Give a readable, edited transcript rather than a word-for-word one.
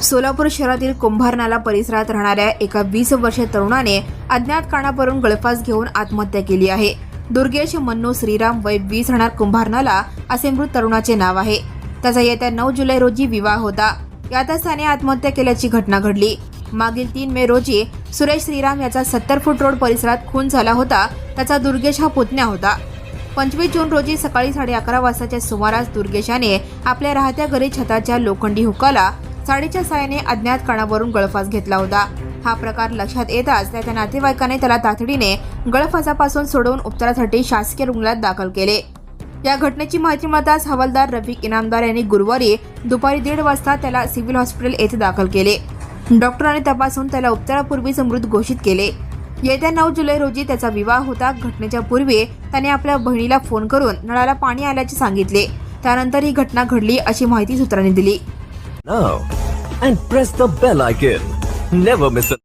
सोलापूर शहरातील कुंभारनाला परिसरात राहणाऱ्या एका 20 वर्षीय तरुणाने अज्ञात कारणावरून गळफास घेऊन आत्महत्या केली आहे। दुर्गेश मन्नू श्रीराम वय 20 राहणार कुंभारनाला असे मृत तरुणाचे नाव आहे। त्याचा येत्या 9 जुलै रोजी विवाह होता। यातच त्याने आत्महत्या केल्याची घटना घडली। मागील 3 मे रोजी सुरेश श्रीराम याचा 70 फूट रोड परिसरात खून झाला होता। त्याचा दुर्गेश हा पुतण्या होता। 25 जून रोजी सकाळी 11:30 वाजताच्या सुमारास दुर्गेशाने आपल्या राहत्या घरी छताच्या लोखंडी हुकाला साडीच्या साहाय्याने अज्ञात कारणावरून गळफास घेतला होता। हा प्रकार लक्षात येताच त्याच्या नातेवाईकाने त्याला तातडीने गळफासापासून सोडवून उपचारासाठी शासकीय रुग्णालयात दाखल केले। या घटनेची माहिती मिळताच हवालदार रफिक इनामदार यांनी गुरुवारी दुपारी 1:30 वाजता त्याला सिव्हिल हॉस्पिटल येथे दाखल केले। डॉक्टरांनी तपासून त्याला उपचारापूर्वीच मृत घोषित केले। येत्या 9 जुलै रोजी त्याचा विवाह होता। घटनेच्या पूर्वी त्याने आपल्या बहिणीला फोन करून नळाला पाणी आल्याचे सांगितले। त्यानंतर ही घटना घडली अशी माहिती सूत्रांनी दिली। Now and press the bell icon. Never miss a